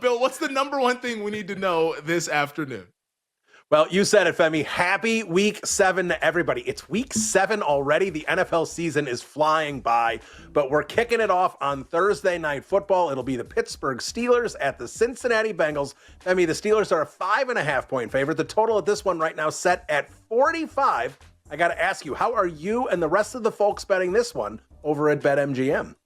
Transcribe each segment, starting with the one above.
Bill, what's the number one thing we need to know this afternoon? Well, you said it, Femi. Happy week 7 to everybody. It's week 7 already. The NFL season is flying by, but we're kicking it off on Thursday Night Football. It'll be the Pittsburgh Steelers at the Cincinnati Bengals. Femi, the Steelers are a 5.5-point favorite. The total at this one right now set at 45. I got to ask you, how are you and the rest of the folks betting this one over at BetMGM?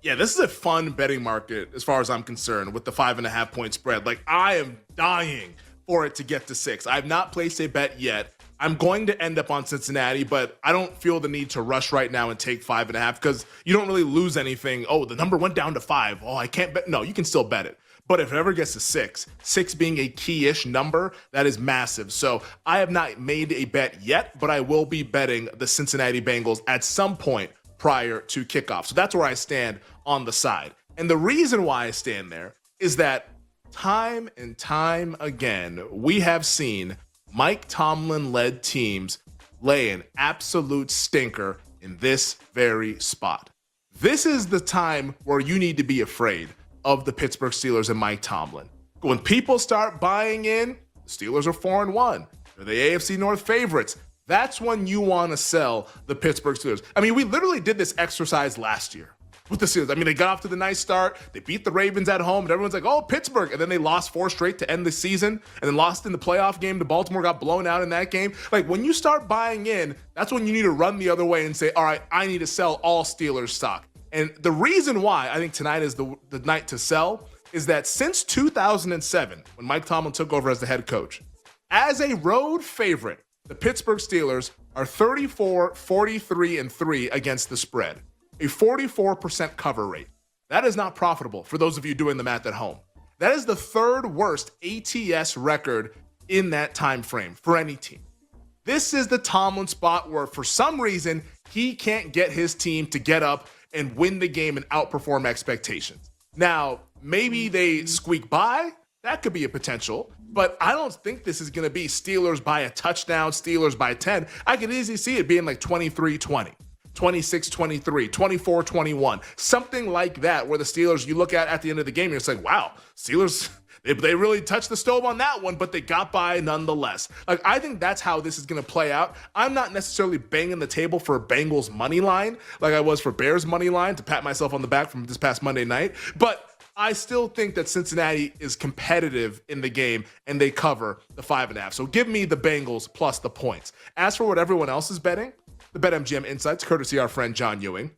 Yeah, this is a fun betting market as far as I'm concerned with the 5.5-point spread. Like, I am dying for it to get to 6. I have not placed a bet yet. I'm going to end up on Cincinnati, but I don't feel the need to rush right now and take 5.5 because you don't really lose anything. Oh, the number went down to 5. Oh, I can't bet. No, you can still bet it. But if it ever gets to 6 being a key-ish number, that is massive. So I have not made a bet yet, but I will be betting the Cincinnati Bengals at some point prior to kickoff. So that's where I stand on the side. And the reason why I stand there is that time and time again, we have seen Mike Tomlin-led teams lay an absolute stinker in this very spot. This is the time where you need to be afraid of the Pittsburgh Steelers and Mike Tomlin. When people start buying in, the Steelers are 4-1. They're the AFC North favorites. That's when you want to sell the Pittsburgh Steelers. I mean, we literally did this exercise last year with the Steelers. I mean, they got off to the nice start. They beat the Ravens at home, and everyone's like, oh, Pittsburgh. And then they lost 4 straight to end the season, and then lost in the playoff game to Baltimore, got blown out in that game. Like, when you start buying in, that's when you need to run the other way and say, all right, I need to sell all Steelers stock. And the reason why I think tonight is the night to sell is that since 2007, when Mike Tomlin took over as the head coach, as a road favorite, the Pittsburgh Steelers are 34, 43, and 3 against the spread, a 44% cover rate. That is not profitable for those of you doing the math at home. That is the third worst ATS record in that time frame for any team. This is the Tomlin spot where, for some reason, he can't get his team to get up and win the game and outperform expectations. Now, maybe they squeak by. That could be a potential. But I don't think this is going to be Steelers by a touchdown, Steelers by 10. I could easily see it being like 23-20, 26-23, 24-21, something like that, where the Steelers, you look at the end of the game, and it's like, wow, Steelers, they really touched the stove on that one, but they got by nonetheless. Like, I think that's how this is going to play out. I'm not necessarily banging the table for Bengals money line like I was for Bears money line to pat myself on the back from this past Monday night, but I still think that Cincinnati is competitive in the game and they cover the 5.5. So give me the Bengals plus the points. As for what everyone else is betting, the BetMGM Insights, courtesy our friend John Ewing,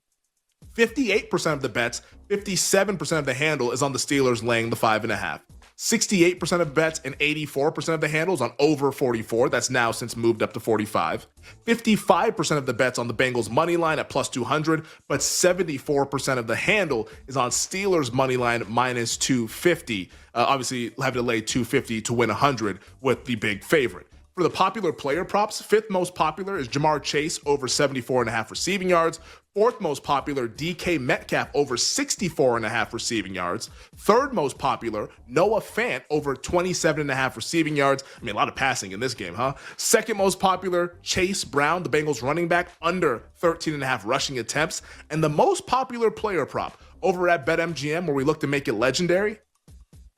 58% of the bets, 57% of the handle is on the Steelers laying the 5.5. 68% of bets and 84% of the handles on over 44. That's now since moved up to 45. 55% of the bets on the Bengals money line at plus 200, but 74% of the handle is on Steelers money line minus 250. Obviously, we'll have to lay 250 to win 100 with the big favorite. For the popular player props, 5th most popular is Jamar Chase over 74.5 receiving yards. 4th most popular, DK Metcalf over 64.5 receiving yards. 3rd most popular, Noah Fant over 27.5 receiving yards. I mean, a lot of passing in this game, huh? 2nd most popular, Chase Brown, the Bengals running back, under 13.5 rushing attempts. And the most popular player prop over at BetMGM, where we look to make it legendary,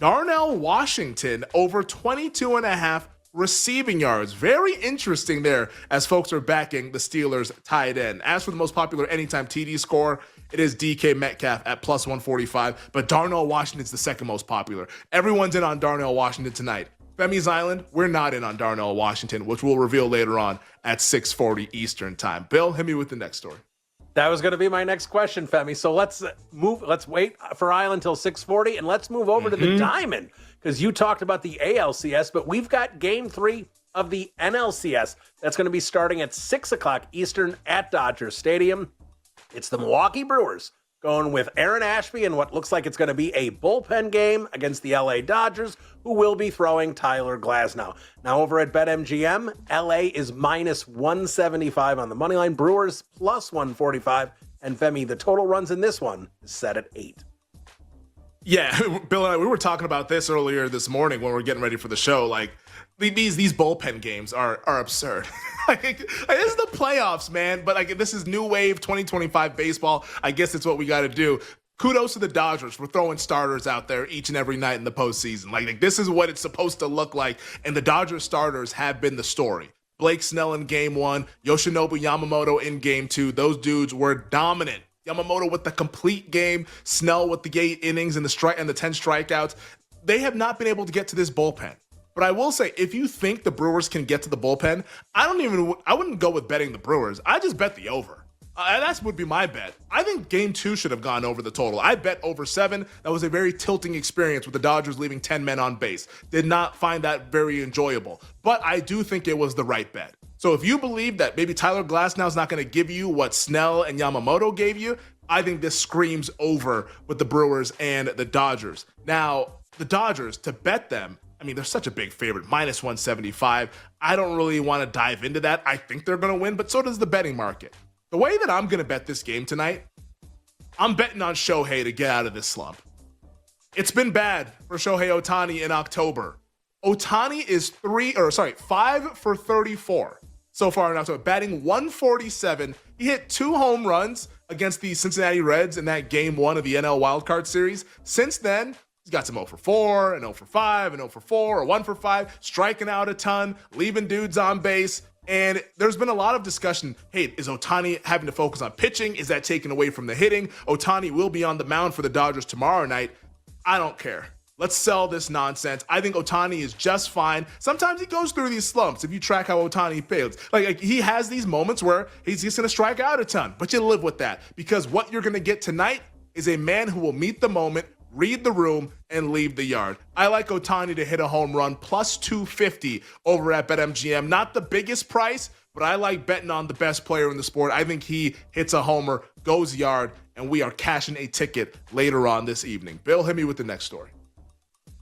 Darnell Washington over 22.5 receiving yards. Very interesting there as folks are backing the Steelers tight end. As for the most popular anytime TD score, it is DK Metcalf at plus 145, but Darnell Washington's the 2nd most popular. Everyone's in on Darnell Washington tonight. Femi's Island, we're not in on Darnell Washington, which we'll reveal later on at 6:40 Eastern time. Bill, hit me with the next story. That was going to be my next question, Femi. So let's wait for Island until 6:40, and let's move over to the Diamond, because you talked about the ALCS, but we've got game 3 of the NLCS. That's going to be starting at 6 o'clock Eastern at Dodger Stadium. It's the Milwaukee Brewers going with Aaron Ashby in what looks like it's going to be a bullpen game against the LA Dodgers, who will be throwing Tyler Glasnow. Now over at BetMGM, LA is minus 175 on the money line, Brewers plus 145, and Femi, the total runs in this one is set at 8. Yeah, Bill and I, we were talking about this earlier this morning when we were getting ready for the show. Like, these bullpen games are absurd. like, this is the playoffs, man. But like, this is new wave 2025 baseball. I guess it's what we got to do. kudos to the Dodgers for throwing starters out there each and every night in the postseason. Like this is what it's supposed to look like, and the Dodgers starters have been the story. Blake Snell in game 1, Yoshinobu Yamamoto in game 2. Those dudes were dominant. Yamamoto with the complete game, Snell with the 8 innings and the 10 strikeouts. They have not been able to get to this bullpen. But I will say, if you think the Brewers can get to the bullpen, I wouldn't go with betting the Brewers. I just bet the over. That would be my bet. I think game 2 should have gone over the total. I bet over 7. That was a very tilting experience with the Dodgers leaving 10 men on base. Did not find that very enjoyable. But I do think it was the right bet. So if you believe that maybe Tyler Glasnow is not going to give you what Snell and Yamamoto gave you, I think this screams over with the Brewers and the Dodgers. Now, the Dodgers, to bet them, I mean, they're such a big favorite, minus 175. I don't really want to dive into that. I think they're going to win, but so does the betting market. The way that I'm going to bet this game tonight, I'm betting on Shohei to get out of this slump. It's been bad for Shohei Ohtani in October. Ohtani is 5 for 34 so far in October, batting 147. He hit 2 home runs against the Cincinnati Reds in that game 1 of the NL Wildcard Series. Since then, he's got some 0 for 4, and 0 for 5, and 0 for 4, or 1 for 5, striking out a ton, leaving dudes on base. And there's been a lot of discussion, hey, is Ohtani having to focus on pitching? Is that taken away from the hitting? Ohtani will be on the mound for the Dodgers tomorrow night. I don't care. Let's sell this nonsense. I think Ohtani is just fine. Sometimes he goes through these slumps if you track how Ohtani fails. Like he has these moments where he's just going to strike out a ton, but you live with that because what you're going to get tonight is a man who will meet the moment, read the room, and leave the yard. I like Ohtani to hit a home run, plus 250 over at BetMGM. Not the biggest price, but I like betting on the best player in the sport. I think he hits a homer, goes yard, and we are cashing a ticket later on this evening. Bill, hit me with the next story.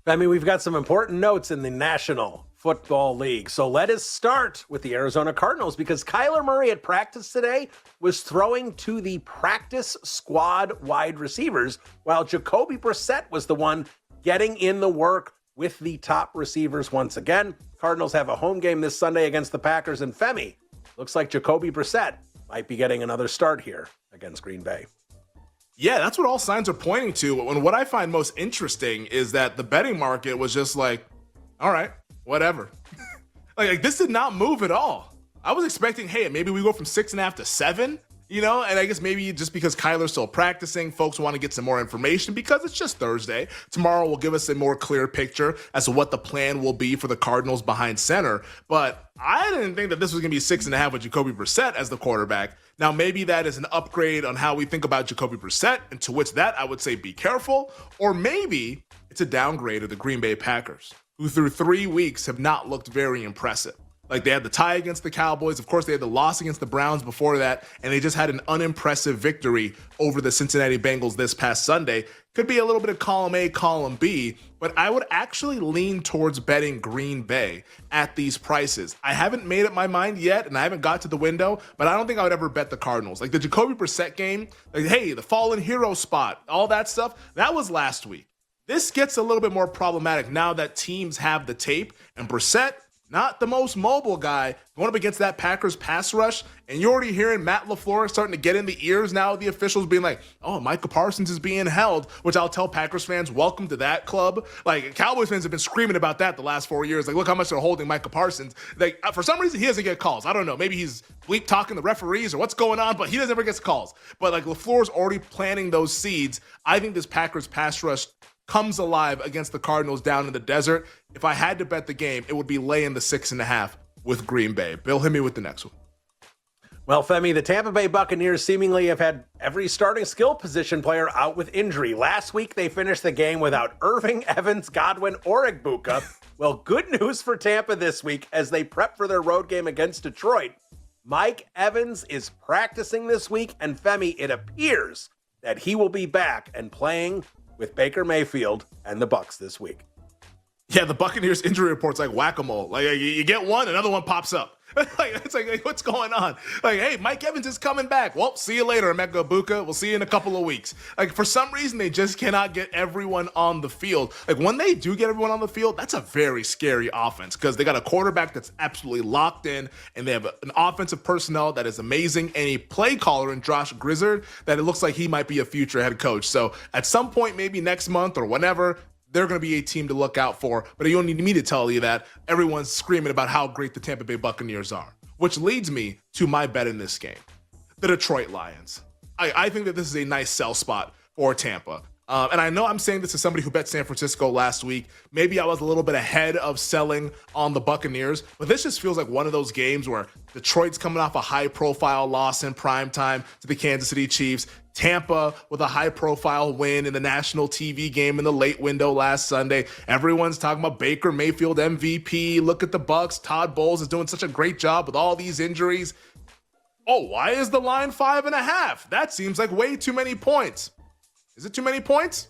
I mean, we've got some important notes in the National Football League. So let us start with the Arizona Cardinals because Kyler Murray at practice today was throwing to the practice squad wide receivers, while Jacoby Brissett was the one getting in the work with the top receivers once again. Cardinals have a home game this Sunday against the Packers, and Femi, looks like Jacoby Brissett might be getting another start here against Green Bay. Yeah, that's what all signs are pointing to. And what I find most interesting is that the betting market was just like, all right, whatever. like this did not move at all. I was expecting, hey, maybe we go from 6.5 to 7, and I guess maybe just because Kyler's still practicing, folks want to get some more information because it's just Thursday. Tomorrow will give us a more clear picture as to what the plan will be for the Cardinals behind center. But I didn't think that this was going to be 6.5 with Jacoby Brissett as the quarterback. Now, maybe that is an upgrade on how we think about Jacoby Brissett, and to which that I would say be careful. Or maybe it's a downgrade of the Green Bay Packers, who through 3 weeks have not looked very impressive. Like they had the tie against the Cowboys. Of course, they had the loss against the Browns before that, and they just had an unimpressive victory over the Cincinnati Bengals this past Sunday. Could be a little bit of column A, column B, but I would actually lean towards betting Green Bay at these prices. I haven't made up my mind yet, and I haven't got to the window, but I don't think I would ever bet the Cardinals. Like the Jacoby Brissett game, like, hey, the fallen hero spot, all that stuff, that was last week. This gets a little bit more problematic now that teams have the tape, and Brissett, not the most mobile guy, going up against that Packers pass rush, and you're already hearing Matt LaFleur starting to get in the ears now of the officials being like, oh, Micah Parsons is being held, which I'll tell Packers fans, welcome to that club. Like, Cowboys fans have been screaming about that the last 4 years. Like, look how much they're holding Micah Parsons. Like, for some reason, he doesn't get calls. I don't know. Maybe he's bleep talking the referees or what's going on, but he doesn't ever get calls. But, like, LaFleur's already planting those seeds. I think this Packers pass rush comes alive against the Cardinals down in the desert. If I had to bet the game, it would be laying the 6.5 with Green Bay. Bill, hit me with the next one. Well, Femi, the Tampa Bay Buccaneers seemingly have had every starting skill position player out with injury. Last week, they finished the game without Irving, Evans, Godwin, or Igbuka. Well, good news for Tampa this week as they prep for their road game against Detroit. Mike Evans is practicing this week, and Femi, it appears that he will be back and playing with Baker Mayfield and the Bucs this week. Yeah, the Buccaneers injury report's like whack-a-mole. Like you get one, another one pops up. It's like, what's going on? Like, hey, Mike Evans is coming back. Well, see you later, Emeka Ibuka. We'll see you in a couple of weeks. Like, for some reason, they just cannot get everyone on the field. Like, when they do get everyone on the field, that's a very scary offense because they got a quarterback that's absolutely locked in, and they have an offensive personnel that is amazing, and a play caller in Josh Grizzard that it looks like he might be a future head coach. So at some point, maybe next month or whenever, they're going to be a team to look out for, but you don't need me to tell you that. Everyone's screaming about how great the Tampa Bay Buccaneers are, which leads me to my bet in this game, the Detroit Lions. I think that this is a nice sell spot for Tampa. And I know I'm saying this as somebody who bet San Francisco last week. Maybe I was a little bit ahead of selling on the Buccaneers, but this just feels like one of those games where Detroit's coming off a high-profile loss in primetime to the Kansas City Chiefs. Tampa with a high-profile win in the national TV game in the late window last Sunday. Everyone's talking about Baker Mayfield MVP. Look at the Bucs. Todd Bowles is doing such a great job with all these injuries. Oh, why is the line 5.5? That seems like way too many points. Is it too many points?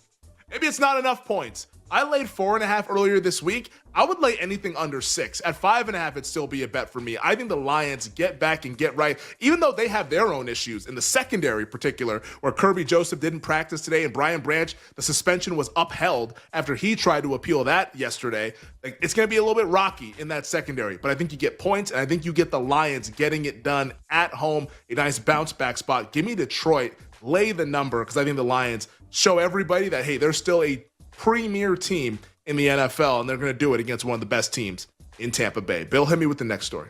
Maybe it's not enough points. I laid 4.5 earlier this week. I would lay anything under 6. At 5.5, it'd still be a bet for me. I think the Lions get back and get right, even though they have their own issues in the secondary, particular, where Kirby Joseph didn't practice today, and Brian Branch, the suspension was upheld after he tried to appeal that yesterday. Like, it's going to be a little bit rocky in that secondary, but I think you get points, and I think you get the Lions getting it done at home, a nice bounce back spot. Give me Detroit, lay the number, because I think the Lions show everybody that, hey, they're still a premier team in the NFL, and they're going to do it against one of the best teams in Tampa Bay. Bill, hit me with the next story.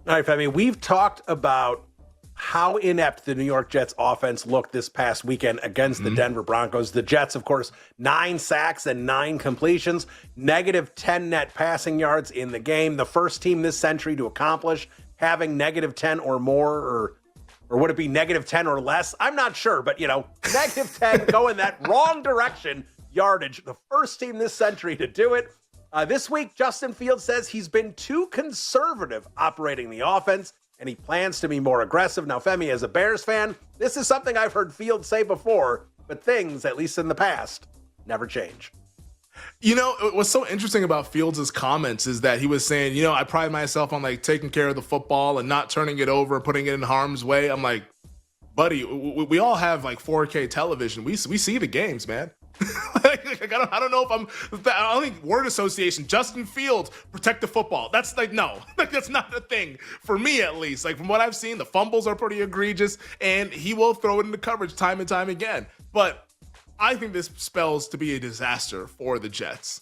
All right, Femi, we've talked about how inept the New York Jets offense looked this past weekend against the Denver Broncos. The Jets, of course, 9 sacks and 9 completions, negative 10 net passing yards in the game. The first team this century to accomplish having negative 10 or more, or would it be negative 10 or less? I'm not sure, but, negative 10 going that wrong direction yardage. The first team this century to do it. This week, Justin Fields says he's been too conservative operating the offense, and he plans to be more aggressive. Now, Femi, as a Bears fan, this is something I've heard Fields say before, but things, at least in the past, never change. What's so interesting about Fields' comments is that he was saying, I pride myself on taking care of the football and not turning it over and putting it in harm's way. I'm like, buddy, we all have 4K television. We see the games, man. I don't know if I don't think word association, Justin Fields, protect the football. That's no, that's not a thing for me, at least. From what I've seen, the fumbles are pretty egregious, and he will throw it into coverage time and time again. But I think this spells to be a disaster for the Jets.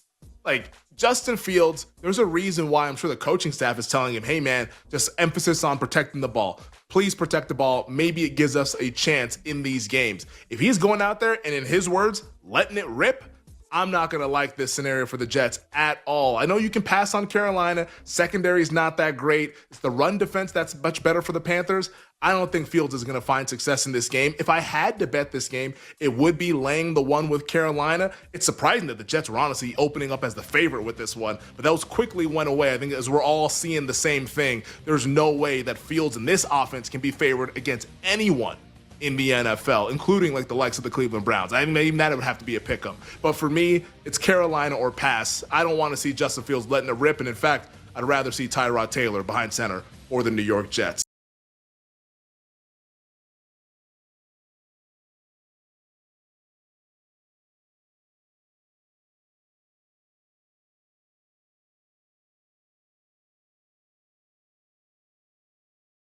Justin Fields, there's a reason why I'm sure the coaching staff is telling him, hey man, just emphasis on protecting the ball. Please protect the ball. Maybe it gives us a chance in these games. If he's going out there and, in his words, letting it rip, I'm not going to like this scenario for the Jets at all. I know you can pass on Carolina. Secondary is not that great. It's the run defense that's much better for the Panthers. I don't think Fields is going to find success in this game. If I had to bet this game, it would be laying the one with Carolina. It's surprising that the Jets were honestly opening up as the favorite with this one, but those quickly went away. I think as we're all seeing the same thing, there's no way that Fields in this offense can be favored against anyone in the NFL, including the likes of the Cleveland Browns. I mean, even that would have to be a pick'em. But for me, it's Carolina or pass. I don't want to see Justin Fields letting it rip, and in fact, I'd rather see Tyrod Taylor behind center for the New York Jets.